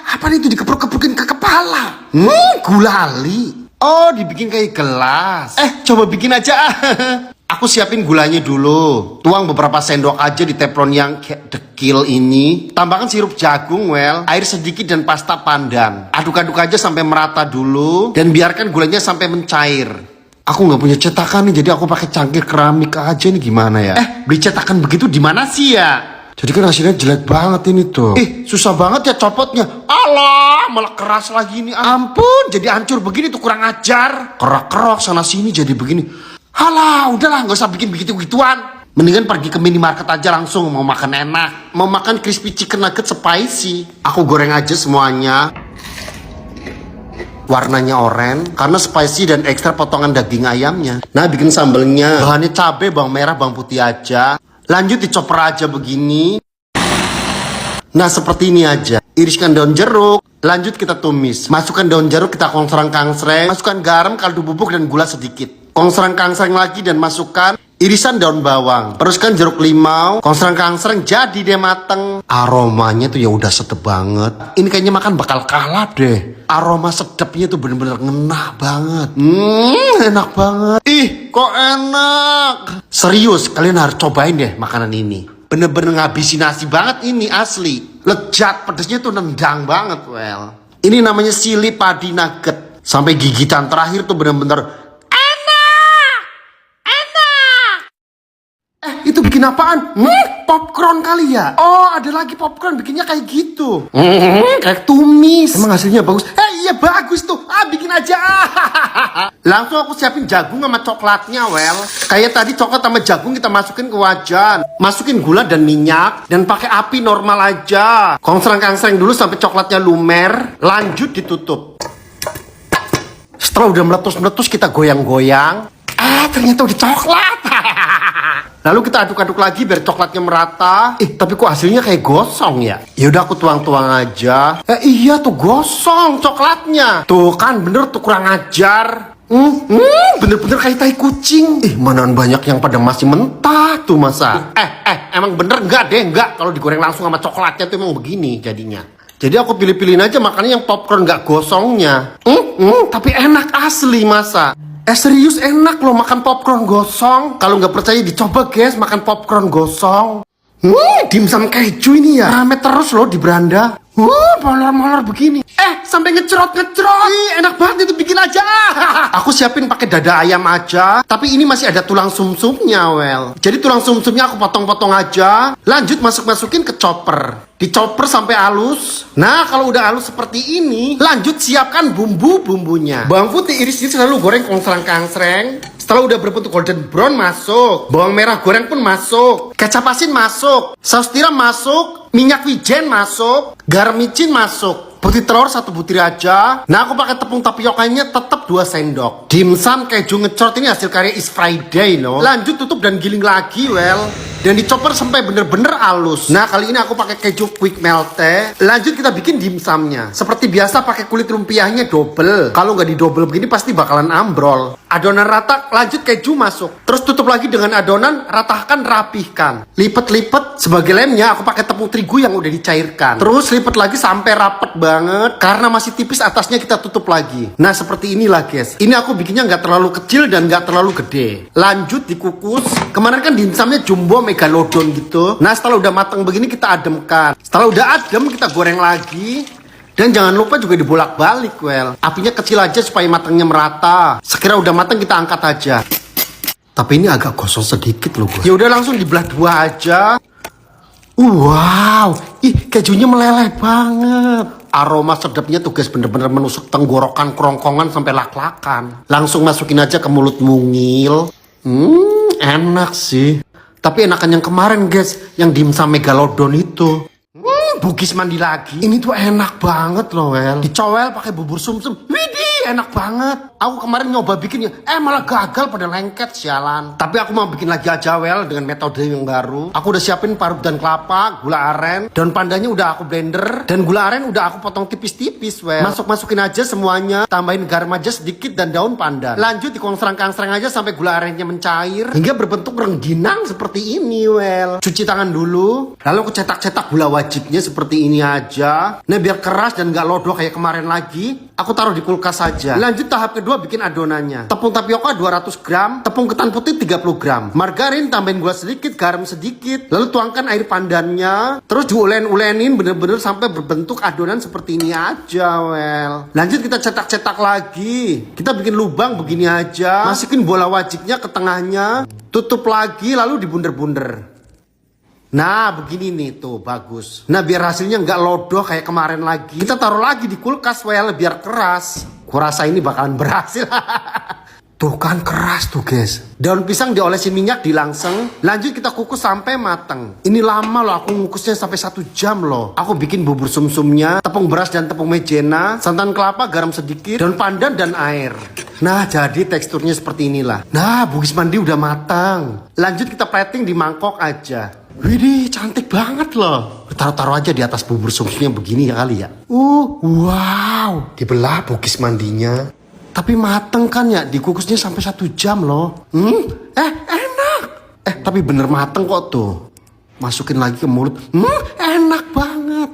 Apa itu dikepruk-keprukin ke kepala? Gulali. Oh, dibikin kayak gelas. Coba bikin aja. Aku siapin gulanya dulu. Tuang beberapa sendok aja di teflon yang kayak dekil ini. Tambahkan sirup jagung, air sedikit dan pasta pandan. Aduk-aduk aja sampai merata dulu. Dan biarkan gulanya sampai mencair. Aku nggak punya cetakan nih, jadi aku pakai cangkir keramik aja nih, gimana ya? Beli cetakan begitu di mana sih ya? Jadi kan hasilnya jelek banget ini tuh. Susah banget ya copotnya. Alah, malah keras lagi ini. Ampun, jadi hancur begini tuh, kurang ajar. Kerak-kerak sana sini jadi begini. Alah, udahlah, nggak usah bikin begitu-gituan. Mendingan pergi ke minimarket aja langsung, mau makan enak. Mau makan crispy chicken nugget spicy. Aku goreng aja semuanya. Warnanya oranye karena spicy dan ekstra potongan daging ayamnya. Nah, bikin sambelnya. Bahannya cabai, bawang merah, bawang putih aja. Lanjut dicoper aja begini. Nah, seperti ini aja. Iriskan daun jeruk. Lanjut kita tumis. Masukkan daun jeruk, kita kongsreng-kangsreng. Masukkan garam, kaldu bubuk, dan gula sedikit. Kongsreng-kangsreng lagi dan masukkan irisan daun bawang. Teruskan jeruk limau. Kongsreng-kangsreng jadi deh mateng. Aromanya tuh ya udah sedep banget. Ini kayaknya makan bakal kalah deh. Aroma sedapnya tuh bener-bener ngenah banget. Enak banget. Kok enak. Serius, kalian harus cobain deh makanan ini. Bener-bener ngabisin nasi banget ini, asli. Lezat, pedesnya tuh nendang banget, Ini namanya sili padi nugget. Sampai gigitan terakhir tuh bener-bener itu bikin apaan? Popcorn kali ya? Oh, ada lagi popcorn bikinnya kayak gitu. Kayak tumis. Emang hasilnya bagus? Iya bagus tuh. Bikin aja. Langsung aku siapin jagung sama coklatnya, Kayak tadi coklat sama jagung kita masukin ke wajan. Masukin gula dan minyak. Dan pakai api normal aja. Kongsreng-kangsreng dulu sampai coklatnya lumer. Lanjut ditutup. Setelah udah meletus-meletus kita goyang-goyang. Ternyata udah coklat. Lalu kita aduk-aduk lagi biar coklatnya merata. Tapi kok hasilnya kayak gosong ya? Yaudah aku tuang-tuang aja. Iya tuh gosong coklatnya. Tuh kan bener tuh, kurang ajar. Bener-bener kayak tai kucing. Manaan banyak yang pada masih mentah tuh masa. Emang bener enggak? Kalau digoreng langsung sama coklatnya tuh emang begini jadinya. Jadi aku pilih-pilihin aja makanya yang popcorn nggak gosongnya. Tapi enak asli masa. Serius enak loh makan popcorn gosong. Kalau nggak percaya dicoba guys makan popcorn gosong. Dimsum keju ini ya. Rame terus loh di beranda. Molor-molor begini. Sampai ngecerot-ngecerot. Enak banget itu, bikin aja. Aku siapin pakai dada ayam aja. Tapi ini masih ada tulang sumsumnya, Jadi tulang sumsumnya aku potong-potong aja. Lanjut masukin ke chopper. Dicoper sampai halus. Nah, kalau udah halus seperti ini, lanjut siapkan bumbu-bumbunya. Bawang putih iris-iris lalu goreng kongsreng-kangsreng. Setelah udah berbentuk golden brown masuk. Bawang merah goreng pun masuk. Kecap asin masuk. Saus tiram masuk. Minyak wijen masuk. Garam micin masuk. Putih telur 1 butir aja. Nah, aku pakai tepung tapiokanya tetap 2 sendok. Dimsum keju ngecrot ini hasil karya Is Friday loh. Lanjut tutup dan giling lagi, dan dicoper sampai bener-bener halus. Nah, kali ini aku pakai keju quick melt. Lanjut kita bikin dimsumnya. Seperti biasa pakai kulit lumpiahnya double. Kalau nggak di double begini pasti bakalan ambrol. Adonan rata, lanjut keju masuk. Terus tutup lagi dengan adonan, ratakan, rapihkan. Lipet-lipet sebagai lemnya aku pakai tepung terigu yang udah dicairkan. Terus lipet lagi sampai rapet banget. Karena masih tipis atasnya kita tutup lagi. Nah, seperti inilah guys. Ini aku bikinnya nggak terlalu kecil dan nggak terlalu gede. Lanjut dikukus. Kemarin kan dimsumnya jumbo megalodon gitu. Nah, setelah udah matang begini kita ademkan. Setelah udah adem kita goreng lagi. Dan jangan lupa juga dibolak-balik, Apinya kecil aja supaya matangnya merata. Sekira udah matang kita angkat aja. Tapi ini agak gosong sedikit loh, Ya udah langsung dibelah 2 aja. Wow, kejunya meleleh banget. Aroma sedapnya tuh guys bener-bener menusuk tenggorokan, kerongkongan sampai lak-lakan. Langsung masukin aja ke mulut mungil. Enak sih. Tapi enakan yang kemarin guys, yang dimsum megalodon itu. Bugis mandi lagi. Ini tuh enak banget loh, Dicowel pakai bubur sumsum. Widih, enak banget. Aku kemarin nyoba bikinnya, malah gagal pada lengket sialan. Tapi aku mau bikin lagi aja well dengan metode yang baru. Aku udah siapin parut dan kelapa, gula aren, daun pandannya udah aku blender, dan gula aren udah aku potong tipis-tipis well. Masukin aja semuanya, tambahin garam aja sedikit dan daun pandan. Lanjut dikongsrang-kangsrang aja sampai gula arennya mencair hingga berbentuk rengginang seperti ini well. Cuci tangan dulu, lalu aku cetak-cetak gula wajibnya seperti ini aja. Nah biar keras dan gak lodoh kayak kemarin lagi, aku taruh di kulkas saja. Lanjut tahap kedua bikin adonannya. Tepung tapioka 200 gram, tepung ketan putih 30 gram, margarin tambahin gula sedikit, garam sedikit, lalu tuangkan air pandannya, terus diulen-ulenin bener-bener sampai berbentuk adonan seperti ini aja well. Lanjut kita cetak-cetak lagi, kita bikin lubang begini aja, masukin bola wajibnya ke tengahnya, tutup lagi lalu dibunder-bunder. Nah begini nih tuh bagus. Nah biar hasilnya nggak lodoh kayak kemarin lagi, kita taruh lagi di kulkas well biar keras. Kurasa ini bakalan berhasil. Tuh kan keras tuh guys. Daun pisang diolesin minyak dilangseng. Lanjut kita kukus sampai mateng. Ini lama loh, aku ngukusnya sampai 1 jam loh. Aku bikin bubur sumsumnya, tepung beras dan tepung maizena, santan kelapa, garam sedikit, daun pandan dan air. Nah jadi teksturnya seperti inilah. Nah bugis mandi udah matang. Lanjut kita plating di mangkok aja. Widih cantik banget loh. Taruh-taruh aja di atas bubur sumsumnya begini ya kali ya. Wow. Dibelah bugis mandinya. Tapi mateng kan ya, dikukusnya sampai 1 jam loh. Enak. Tapi bener mateng kok tuh. Masukin lagi ke mulut. Enak banget.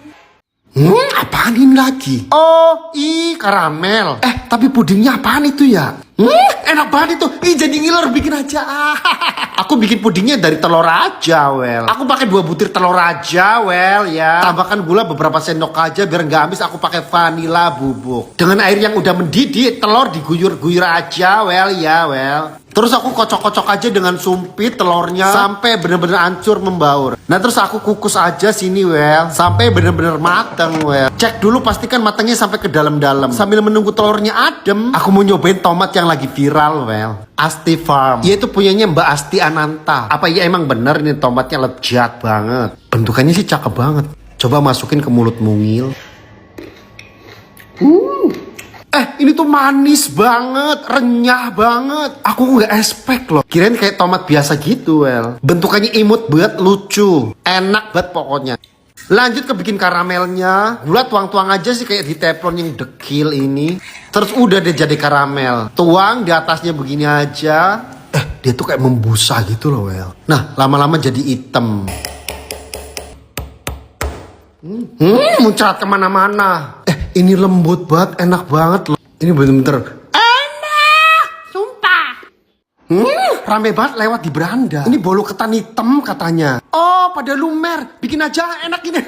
Apaan ini lagi? Oh, karamel. Tapi pudingnya apaan itu ya? Enak banget itu. Jadi ngiler bikin aja. Aku bikin pudingnya dari telur aja, well. Aku pakai 2 butir telur aja, well ya. Tambahkan gula beberapa sendok aja biar nggak habis. Aku pakai vanila bubuk. Dengan air yang udah mendidih, telur diguyur-guyur aja, well ya, well. Terus aku kocok-kocok aja dengan sumpit telurnya sampai bener-bener hancur membaur. Nah terus aku kukus aja sini well sampai bener-bener mateng well. Cek dulu pastikan matangnya sampai ke dalam-dalam. Sambil menunggu telurnya adem, aku mau nyobain tomat yang lagi viral well. Asti Farm, yaitu punyanya Mbak Asti Ananta. Apa ya emang bener ini tomatnya lezat banget. Bentukannya sih cakep banget. Coba masukin ke mulut mungil. Ini tuh manis banget, renyah banget. Aku nggak expect loh. Kirain kayak tomat biasa gitu, well. Bentukannya imut banget, lucu. Enak banget pokoknya. Lanjut ke bikin karamelnya. Gula tuang-tuang aja sih kayak di teflon yang dekil ini. Terus udah deh jadi karamel. Tuang di atasnya begini aja. Dia tuh kayak membusa gitu loh, well. Nah, lama-lama jadi hitam. Muncrat kemana-mana. Ini lembut banget, enak banget loh. Ini bener-bener enak, sumpah. Rame banget lewat di beranda. Ini bolu ketan hitam katanya. Oh, pada lumer. Bikin aja enak ini.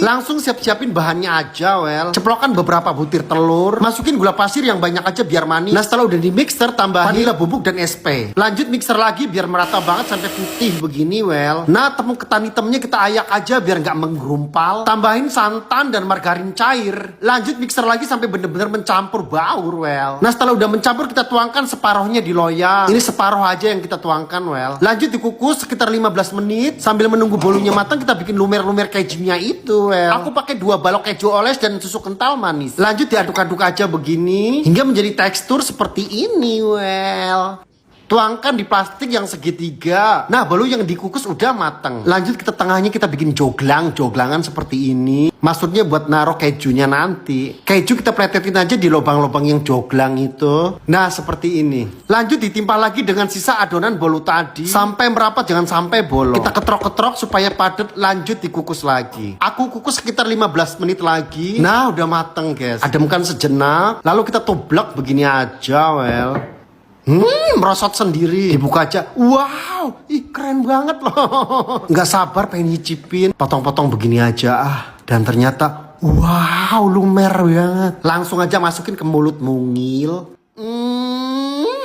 Langsung siap-siapin bahannya aja, well. Ceplokan beberapa butir telur. Masukin gula pasir yang banyak aja biar manis. Nah, setelah udah di mixer, tambahin vanila bubuk dan SP. Lanjut mixer lagi biar merata banget sampai putih begini, well. Nah, tepung ketan hitamnya kita ayak aja biar nggak menggerumpal. Tambahin santan dan margarin cair. Lanjut mixer lagi sampai bener-bener mencampur baur, well. Nah, setelah udah mencampur kita tuangkan separohnya di loyang. Ini separoh aja yang kita tuangkan, well. Lanjut dikukus sekitar 15 menit. Sambil menunggu bolunya matang kita bikin lumer-lumer kejunya itu, well. Aku pakai 2 balok keju oles dan susu kental manis. Lanjut diaduk-aduk aja begini hingga menjadi tekstur seperti ini, well. Tuangkan di plastik yang segitiga. Nah, bolu yang dikukus udah mateng. Lanjut ke tengahnya kita bikin joglangan seperti ini. Maksudnya buat naruh kejunya nanti. Keju kita pletetin aja di lubang-lubang yang joglang itu. Nah, seperti ini. Lanjut ditimpa lagi dengan sisa adonan bolu tadi. Sampai merapat, jangan sampai bolong. Kita ketrok-ketrok supaya padat. Lanjut dikukus lagi. Aku kukus sekitar 15 menit lagi. Nah, udah mateng guys. Ademkan sejenak. Lalu kita toblak begini aja, well. Merosot sendiri. Dibuka aja. Wow, keren banget loh. Nggak sabar pengen nyicipin. Potong-potong begini aja. Dan ternyata, wow, lumer banget. Langsung aja masukin ke mulut mungil.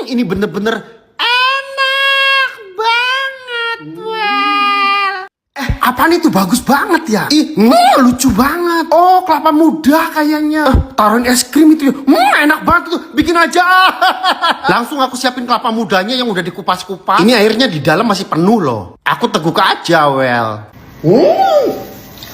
Ini bener-bener enak banget, well. Apaan itu? Bagus banget ya. Lucu banget. Oh, kelapa muda kayaknya. Taruhin es krim itu ya. Enak banget tuh. Bikin aja. Langsung aku siapin kelapa mudanya yang udah dikupas-kupas. Ini airnya di dalam masih penuh loh. Aku teguk aja, well.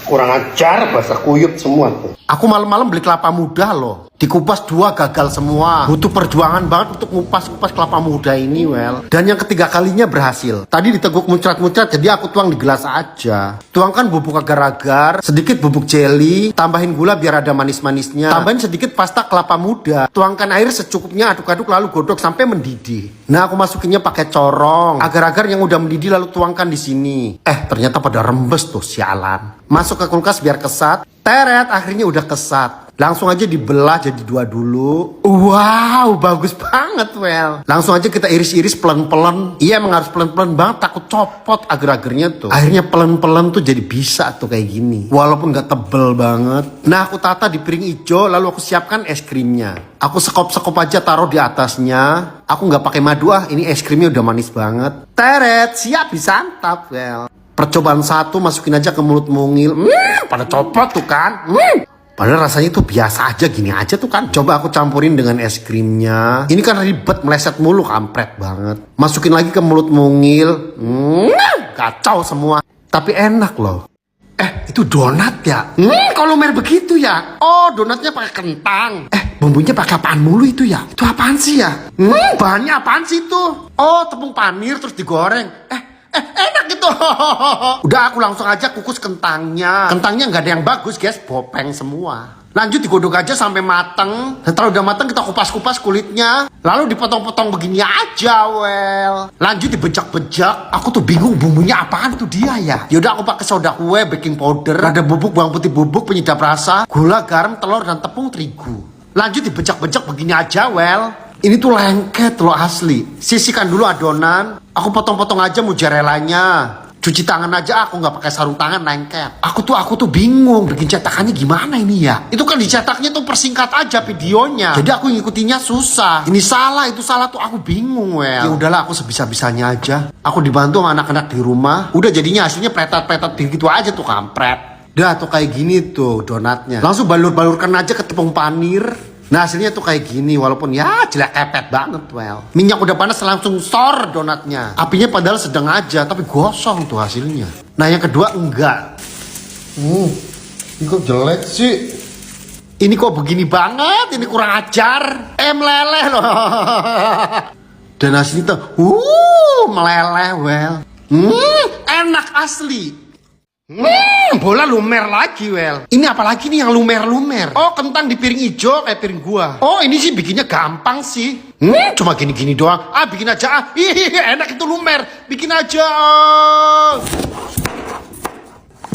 Kurang ajar, basah kuyup semua tuh. Aku malam-malam beli kelapa muda loh. Dikupas 2 gagal semua. Butuh perjuangan banget untuk ngupas-ngupas kelapa muda ini, well. Dan yang ketiga kalinya berhasil. Tadi diteguk muncrat-muncrat, jadi aku tuang di gelas aja. Tuangkan bubuk agar-agar, sedikit bubuk jelly, tambahin gula biar ada manis-manisnya. Tambahin sedikit pasta kelapa muda. Tuangkan air secukupnya, aduk-aduk lalu godok sampai mendidih. Nah, aku masukinnya pakai corong. Agar-agar yang udah mendidih lalu tuangkan di sini. Ternyata pada rembes tuh, sialan. Masuk ke kulkas biar kesat. Teret, akhirnya udah kesat. Langsung aja dibelah jadi 2 dulu. Wow, bagus banget, well. Langsung aja kita iris-iris pelan-pelan. Iya, emang harus pelan-pelan banget, takut copot agar-agarnya tuh. Akhirnya pelan-pelan tuh jadi bisa tuh kayak gini. Walaupun gak tebel banget. Nah, aku tata di piring hijau, lalu aku siapkan es krimnya. Aku sekop-sekop aja taruh di atasnya. Aku gak pakai madu, ini es krimnya udah manis banget. Teret, siap disantap, well. Percobaan 1, masukin aja ke mulut mungil. Pada copot tuh kan. Padahal rasanya tuh biasa aja, gini aja tuh kan. Coba aku campurin dengan es krimnya. Ini kan ribet, meleset mulu, kampret banget. Masukin lagi ke mulut mungil. Kacau semua. Tapi enak loh. Itu donat ya? Kok lumer begitu ya? Oh, donatnya pakai kentang. Bumbunya pakai apaan mulu itu ya? Itu apaan sih ya? Bahannya apaan sih itu? Oh, tepung panir terus digoreng. Enak gitu. Udah, aku langsung aja kukus kentangnya. Kentangnya nggak ada yang bagus, guys, bopeng semua. Lanjut digodok aja sampai mateng. Setelah udah mateng kita kupas-kupas kulitnya. Lalu dipotong-potong begini aja, well. Lanjut dibejak-bejak. Aku tuh bingung bumbunya apaan tuh dia ya. Yaudah, aku pakai soda kue, baking powder, ada bubuk bawang putih bubuk, penyedap rasa, gula, garam, telur, dan tepung terigu. Lanjut dibejak-bejak begini aja, well. Ini tuh lengket loh asli. Sisihkan dulu adonan. Aku potong-potong aja mozzarellanya. Cuci tangan aja, aku nggak pakai sarung tangan, lengket. Aku tuh bingung bikin cetakannya gimana ini ya. Itu kan dicetaknya tuh persingkat aja videonya. Jadi aku ngikutinnya susah. Ini salah, itu salah tuh aku bingung, well. Ya udahlah, aku sebisa-bisanya aja. Aku dibantu sama anak-anak di rumah. Udah jadinya hasilnya pretat-pretat gitu aja tuh, kampret. Dah tuh kayak gini tuh donatnya. Langsung balur-balurkan aja ke tepung panir. Nah, hasilnya tuh kayak gini, walaupun ya jelek kepet banget, well. Minyak udah panas, langsung sor donatnya. Apinya padahal sedang aja, tapi gosong tuh hasilnya. Nah, yang kedua enggak. Ini kok jelek sih? Ini kok begini banget, ini kurang ajar. Meleleh loh. Dan hasilnya tuh, meleleh, well. Enak asli. Bola lumer lagi, well. Ini apalagi nih yang lumer-lumer? Oh, kentang di piring hijau kayak piring gua. Oh, ini sih bikinnya gampang sih. Cuma gini-gini doang. Bikin aja. Enak itu lumer. Bikin aja.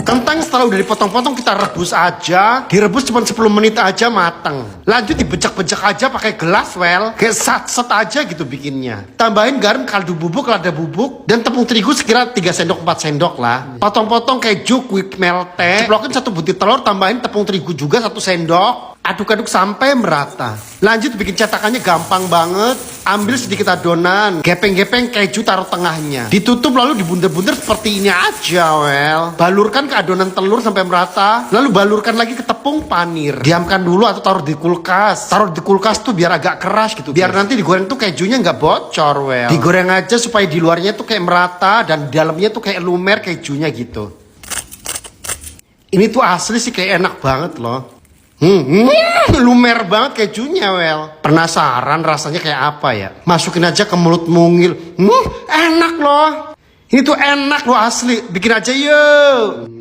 Kentang setelah udah dipotong-potong kita rebus aja. Direbus cuma 10 menit aja mateng. Lanjut dibejak-bejak aja pakai gelas, well. Kayak sat-set aja gitu bikinnya. Tambahin garam, kaldu bubuk, lada bubuk, dan tepung terigu sekira 3 sendok 4 sendok lah. Potong-potong keju quick melt. Ceplokin 1 butir telur, tambahin tepung terigu juga 1 sendok. Aduk-aduk sampai merata. Lanjut bikin cetakannya gampang banget. Ambil sedikit adonan, gepeng-gepeng keju taruh tengahnya. Ditutup lalu dibunter-bunter seperti ini aja, well. Balurkan ke adonan telur sampai merata. Lalu balurkan lagi ke tepung panir. Diamkan dulu atau taruh di kulkas. Taruh di kulkas tuh biar agak keras gitu. Biar nanti digoreng tuh kejunya nggak bocor, well. Digoreng aja supaya di luarnya tuh kayak merata dan di dalamnya tuh kayak lumer kejunya gitu. Ini tuh asli sih kayak enak banget loh. Lumer banget kejunya, well. Penasaran rasanya kayak apa ya? Masukin aja ke mulut mungil. Enak loh. Ini tuh enak loh asli. Bikin aja yuk.